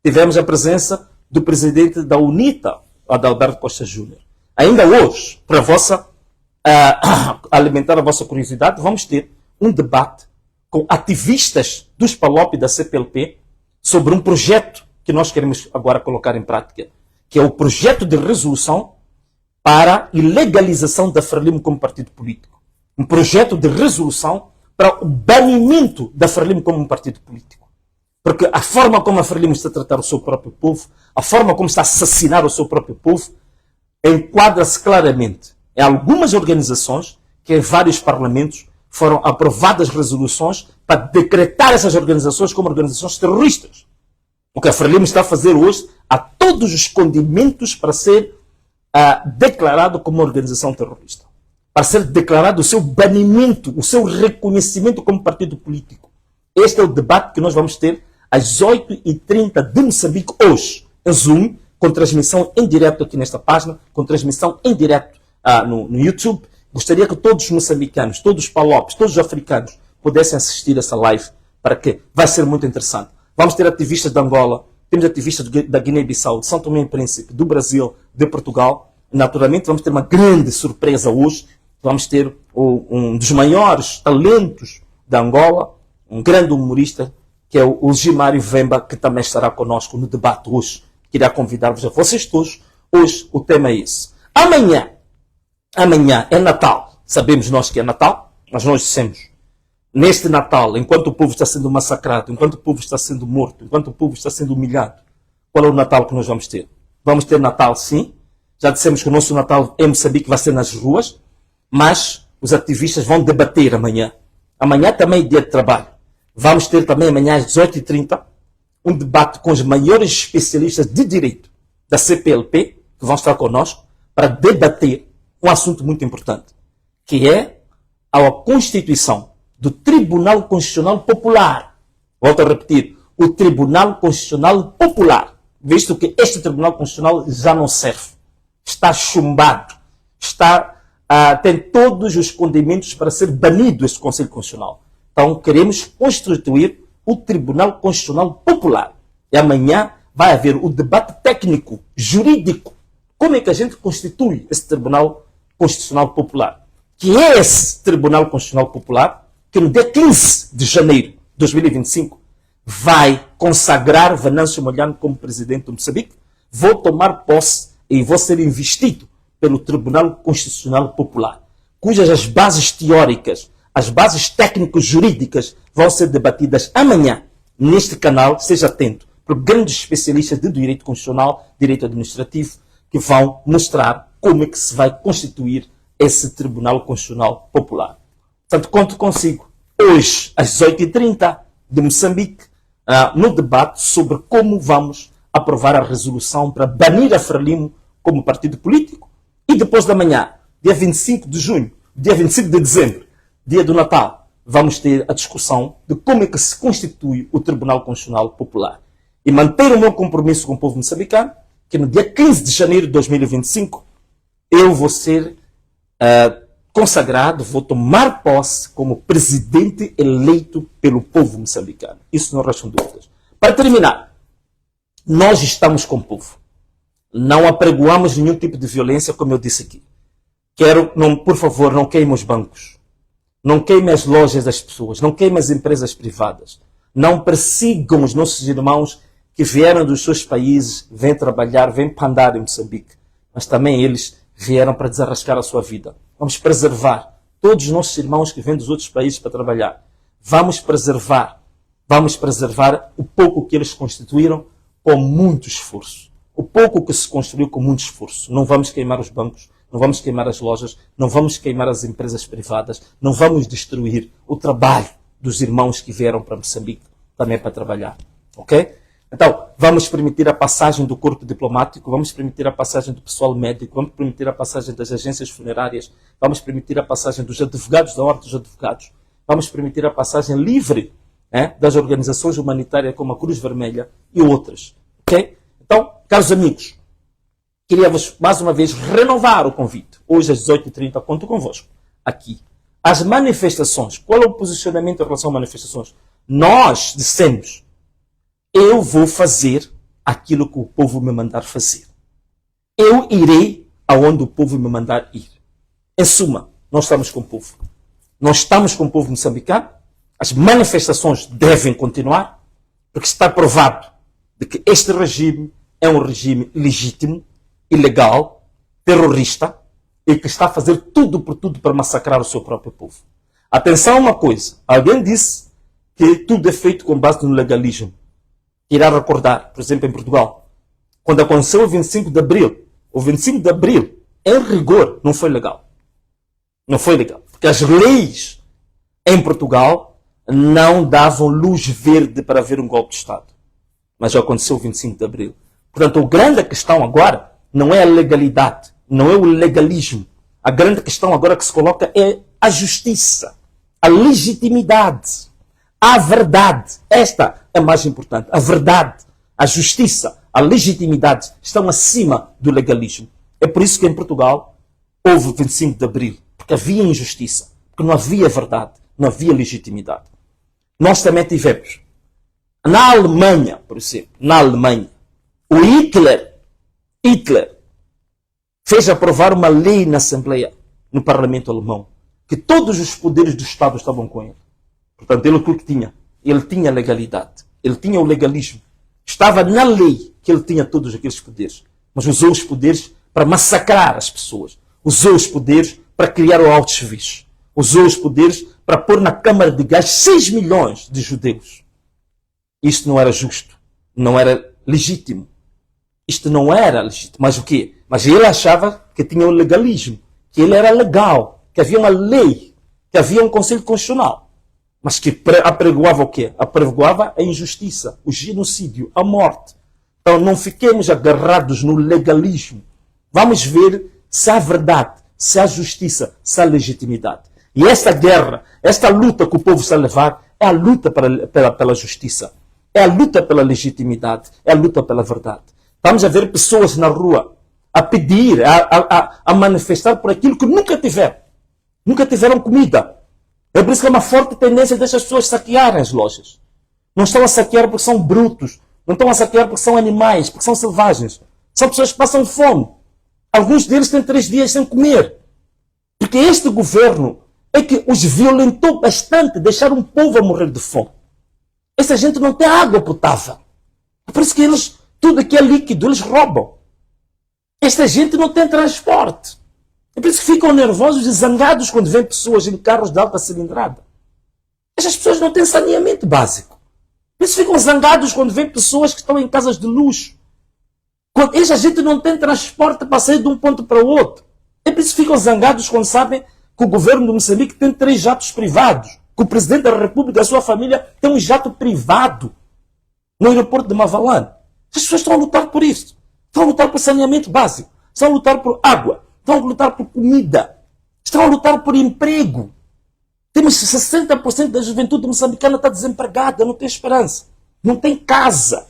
Tivemos a presença do presidente da UNITA, Adalberto Costa Júnior. Ainda hoje, para alimentar a vossa curiosidade, vamos ter um debate com ativistas dos PALOP e da CPLP sobre um projeto que nós queremos agora colocar em prática, que é o projeto de resolução para a ilegalização da Frelimo como partido político. Um projeto de resolução para o banimento da Frelimo como um partido político. Porque a forma como a Frelimo está a tratar o seu próprio povo, a forma como está a assassinar o seu próprio povo, enquadra-se claramente em algumas organizações que em vários parlamentos foram aprovadas resoluções para decretar essas organizações como organizações terroristas. O que a Frelimo está a fazer hoje, há todos os condimentos para ser declarado como uma organização terrorista. Para ser declarado o seu banimento, o seu reconhecimento como partido político. Este é o debate que nós vamos ter às 8h30 de Moçambique hoje, em Zoom, com transmissão em direto aqui nesta página, com transmissão em direto no YouTube. Gostaria que todos os moçambicanos, todos os palopes, todos os africanos pudessem assistir essa live, para que vai ser muito interessante. Vamos ter ativistas de Angola, temos ativistas da Guiné-Bissau, de São Tomé e Príncipe, do Brasil, de Portugal. Naturalmente vamos ter uma grande surpresa hoje. Vamos ter um dos maiores talentos da Angola, um grande humorista, que é o Gimário Vemba, que também estará conosco no debate hoje. Queria convidar-vos a vocês todos. Hoje o tema é esse. Amanhã é Natal. Sabemos nós que é Natal, mas nós dissemos, neste Natal, enquanto o povo está sendo massacrado, enquanto o povo está sendo morto, enquanto o povo está sendo humilhado, qual é o Natal que nós vamos ter? Vamos ter Natal, sim. Já dissemos que o nosso Natal em Moçambique vai ser nas ruas, mas os ativistas vão debater amanhã. Amanhã também é dia de trabalho. Vamos ter também amanhã às 18h30 um debate com os maiores especialistas de direito da CPLP, que vão estar conosco, para debater um assunto muito importante, que é a constituição do Tribunal Constitucional Popular. Volto a repetir, o Tribunal Constitucional Popular, visto que este Tribunal Constitucional já não serve. Está chumbado. Tem todos os condimentos para ser banido este Conselho Constitucional. Então, queremos constituir o Tribunal Constitucional Popular. E amanhã vai haver o debate técnico, jurídico. Como é que a gente constitui esse Tribunal Constitucional Popular? Que é esse Tribunal Constitucional Popular que no dia 15 de janeiro de 2025 vai consagrar Venâncio Mondlane como presidente de Moçambique, vou tomar posse e vou ser investido pelo Tribunal Constitucional Popular, cujas as bases teóricas, as bases técnico-jurídicas vão ser debatidas amanhã neste canal. Seja atento, por grandes especialistas de direito constitucional, direito administrativo, que vão mostrar como é que se vai constituir esse Tribunal Constitucional Popular. Portanto, conto consigo hoje, às 8h30 de Moçambique, no debate sobre como vamos aprovar a resolução para banir a Frelimo como partido político. E depois da manhã, dia 25 de junho, dia 25 de dezembro, dia do Natal, vamos ter a discussão de como é que se constitui o Tribunal Constitucional Popular. E manter o meu compromisso com o povo moçambicano, que no dia 15 de janeiro de 2025, eu vou ser consagrado, vou tomar posse como presidente eleito pelo povo moçambicano. Isso não restam dúvidas. Para terminar, nós estamos com o povo. Não apregoamos nenhum tipo de violência, como eu disse aqui. Por favor, não queime os bancos. Não queime as lojas das pessoas. Não queime as empresas privadas. Não persigam os nossos irmãos que vieram dos seus países, vêm trabalhar, vêm para andar em Moçambique. Mas também eles vieram para desarrascar a sua vida. Vamos preservar todos os nossos irmãos que vêm dos outros países para trabalhar. Vamos preservar o pouco que eles constituíram com muito esforço. O pouco que se construiu com muito esforço. Não vamos queimar os bancos, não vamos queimar as lojas, não vamos queimar as empresas privadas, não vamos destruir o trabalho dos irmãos que vieram para Moçambique também para trabalhar. Ok? Então, vamos permitir a passagem do corpo diplomático, vamos permitir a passagem do pessoal médico, vamos permitir a passagem das agências funerárias, vamos permitir a passagem dos advogados da Ordem dos Advogados, vamos permitir a passagem livre das organizações humanitárias como a Cruz Vermelha e outras. Ok? Então, caros amigos, queria-vos mais uma vez renovar o convite. Hoje às 18h30 conto convosco aqui. As manifestações, qual é o posicionamento em relação a manifestações? Nós dissemos: eu vou fazer aquilo que o povo me mandar fazer. Eu irei aonde o povo me mandar ir. Em suma, nós estamos com o povo. Nós estamos com o povo moçambicano. As manifestações devem continuar, porque está provado de que este regime é um regime legítimo, ilegal, terrorista, e que está a fazer tudo por tudo para massacrar o seu próprio povo. Atenção a uma coisa. Alguém disse que tudo é feito com base no legalismo. Irá recordar, por exemplo, em Portugal, quando aconteceu o 25 de Abril, o 25 de Abril, em rigor, não foi legal. Não foi legal. Porque as leis em Portugal não davam luz verde para haver um golpe de Estado. Mas já aconteceu o 25 de Abril. Portanto, a grande questão agora não é a legalidade, não é o legalismo. A grande questão agora que se coloca é a justiça, a legitimidade, a verdade. Esta é mais importante. A verdade, a justiça, a legitimidade estão acima do legalismo. É por isso que em Portugal houve o 25 de Abril. Porque havia injustiça. Porque não havia verdade. Não havia legitimidade. Nós também tivemos. Na Alemanha, por exemplo. Na Alemanha. O Hitler fez aprovar uma lei na Assembleia, no Parlamento Alemão, que todos os poderes do Estado estavam com ele. Portanto, ele o que tinha? Ele tinha legalidade. Ele tinha o legalismo. Estava na lei que ele tinha todos aqueles poderes. Mas usou os poderes para massacrar as pessoas. Usou os poderes para criar o autosserviço. Usou os poderes para pôr na Câmara de Gás 6 milhões de judeus. Isto não era justo. Não era legítimo. Isto não era legítimo. Mas o quê? Mas ele achava que tinha o legalismo. Que ele era legal. Que havia uma lei. Que havia um Conselho Constitucional. Mas que apregoava o quê? Apregoava a injustiça, o genocídio, a morte. Então não fiquemos agarrados no legalismo. Vamos ver se há verdade, se há justiça, se há legitimidade. E esta guerra, esta luta que o povo está a levar, é a luta pela justiça. É a luta pela legitimidade. É a luta pela verdade. Estamos a ver pessoas na rua a pedir, a manifestar por aquilo que nunca tiveram. Nunca tiveram comida. É por isso que é uma forte tendência dessas pessoas saquearem as lojas. Não estão a saquear porque são brutos. Não estão a saquear porque são animais, porque são selvagens. São pessoas que passam fome. Alguns deles têm 3 dias sem comer. Porque este governo é que os violentou bastante, deixaram o povo a morrer de fome. Essa gente não tem água potável. É por isso que eles, tudo que é líquido, eles roubam. Esta gente não tem transporte. É por isso que ficam nervosos e zangados quando vêm pessoas em carros de alta cilindrada. Estas pessoas não têm saneamento básico. Por isso ficam zangados quando vêm pessoas que estão em casas de luxo. Quando esta gente não tem transporte para sair de um ponto para o outro. É por isso que ficam zangados quando sabem que o governo de Moçambique tem 3 jatos privados. Que o presidente da República e a sua família tem um jato privado no aeroporto de Mavalane. As pessoas estão a lutar por isso. Estão a lutar por saneamento básico. Estão a lutar por água. Estão a lutar por comida. Estão a lutar por emprego. Temos 60% da juventude moçambicana está desempregada, não tem esperança. Não tem casa.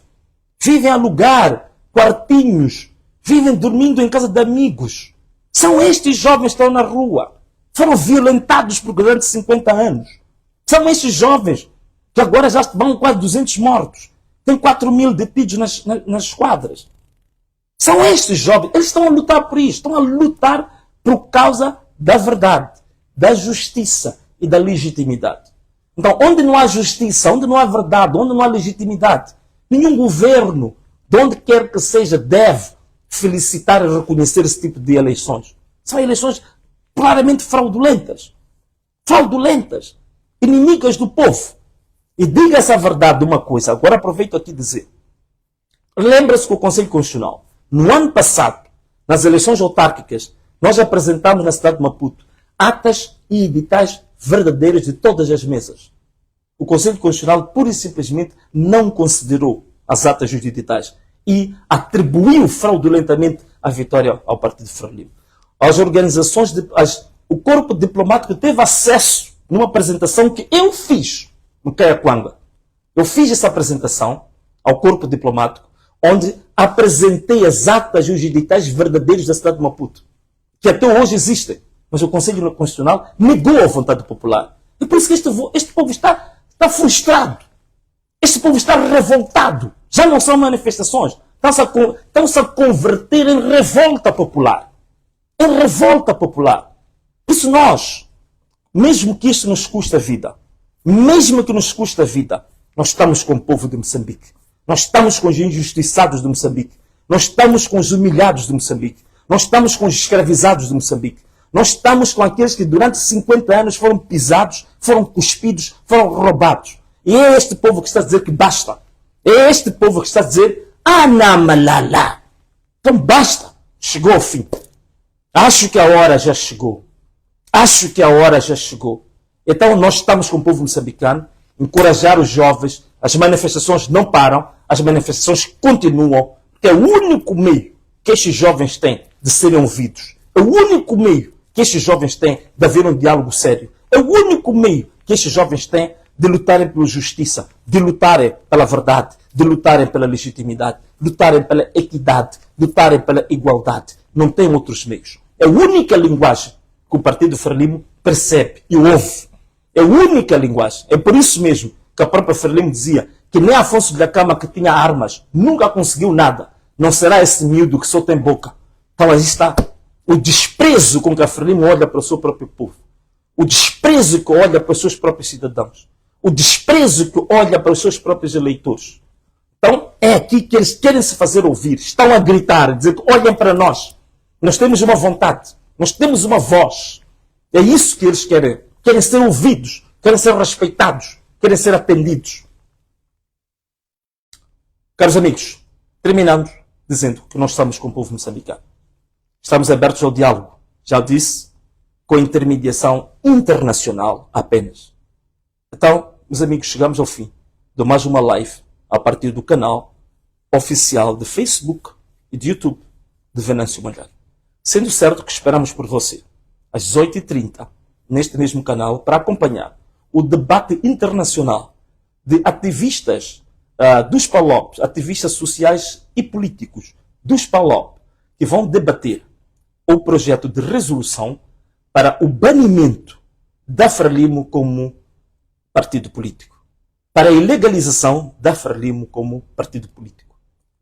Vivem a alugar quartinhos. Vivem dormindo em casa de amigos. São estes jovens que estão na rua. Foram violentados por durante 50 anos. São estes jovens que agora já vão quase 200 mortos. Tem 4.000 detidos nas quadras. São estes jovens. Eles estão a lutar por isto. Estão a lutar por causa da verdade, da justiça e da legitimidade. Então, onde não há justiça, onde não há verdade, onde não há legitimidade, nenhum governo, de onde quer que seja, deve felicitar e reconhecer esse tipo de eleições. São eleições claramente fraudulentas. Fraudulentas. Inimigas do povo. E diga-se a verdade de uma coisa, agora aproveito aqui dizer. Lembra-se que o Conselho Constitucional, no ano passado, nas eleições autárquicas, nós apresentámos na cidade de Maputo atas e editais verdadeiros de todas as mesas. O Conselho Constitucional, pura e simplesmente, não considerou as atas e os editais e atribuiu fraudulentamente a vitória ao Partido Frelimo. As organizações, o corpo diplomático teve acesso numa apresentação que eu fiz no Caiaquanga. Eu fiz essa apresentação ao corpo diplomático, onde apresentei as atas e os editais verdadeiros da cidade de Maputo, que até hoje existem, mas o Conselho Constitucional negou a vontade popular. E por isso que este povo está frustrado. Este povo está revoltado. Já não são manifestações. Estão-se a converter em revolta popular. Em revolta popular. Por isso nós, mesmo que isto nos custe a vida, mesmo que nos custe a vida, nós estamos com o povo de Moçambique. Nós estamos com os injustiçados de Moçambique. Nós estamos com os humilhados de Moçambique. Nós estamos com os escravizados de Moçambique. Nós estamos com aqueles que durante 50 anos foram pisados, foram cuspidos, foram roubados. E é este povo que está a dizer que basta. É este povo que está a dizer, anamalala. Então basta. Chegou ao fim. Acho que a hora já chegou. Acho que a hora já chegou. Então nós estamos com o povo moçambicano, encorajar os jovens, as manifestações não param, as manifestações continuam, porque é o único meio que estes jovens têm de serem ouvidos. É o único meio que estes jovens têm de haver um diálogo sério. É o único meio que estes jovens têm de lutarem pela justiça, de lutarem pela verdade, de lutarem pela legitimidade, lutarem pela equidade, lutarem pela igualdade. Não tem outros meios. É a única linguagem que o Partido Frelimo percebe e ouve. É a única linguagem. É por isso mesmo que a própria Frelimo dizia que nem Afonso da Cama, que tinha armas, nunca conseguiu nada. Não será esse miúdo que só tem boca. Então aí está o desprezo com que a Frelimo olha para o seu próprio povo. O desprezo que olha para os seus próprios cidadãos. O desprezo que olha para os seus próprios eleitores. Então é aqui que eles querem se fazer ouvir. Estão a gritar, dizer que olhem para nós. Nós temos uma vontade. Nós temos uma voz. É isso que eles querem. Querem ser ouvidos. Querem ser respeitados. Querem ser atendidos. Caros amigos, terminando dizendo que nós estamos com o povo moçambicano. Estamos abertos ao diálogo. Já disse, com intermediação internacional apenas. Então, meus amigos, chegamos ao fim de mais uma live a partir do canal oficial de Facebook e de YouTube de Venâncio Malhado. Sendo certo que esperamos por você às 18h30 neste mesmo canal para acompanhar o debate internacional de ativistas dos PALOP, ativistas sociais e políticos dos PALOP, que vão debater o projeto de resolução para o banimento da Frelimo como partido político, para a ilegalização da Frelimo como partido político,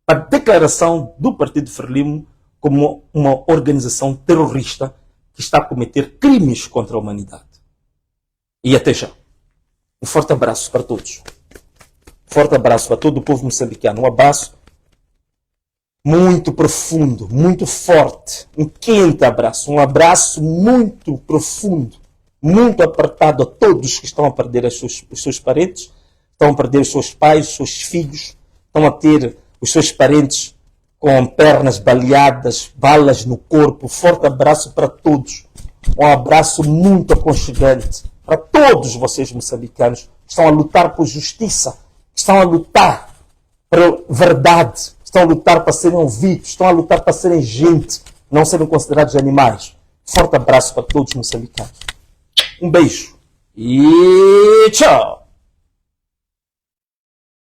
para a declaração do Partido Frelimo como uma organização terrorista que está a cometer crimes contra a humanidade. E até já. Um forte abraço para todos. Forte abraço para todo o povo moçambicano. Um abraço muito profundo, muito forte. Um quente abraço. Um abraço muito profundo, muito apertado a todos que estão a perder os seus parentes, estão a perder os seus pais, os seus filhos, estão a ter os seus parentes com pernas baleadas, balas no corpo. Forte abraço para todos. Um abraço muito aconchegante para todos vocês moçambicanos que estão a lutar por justiça, que estão a lutar por verdade, estão a lutar para serem ouvidos, estão a lutar para serem gente, não serem considerados animais. Forte abraço para todos os moçambicanos. Um beijo e tchau!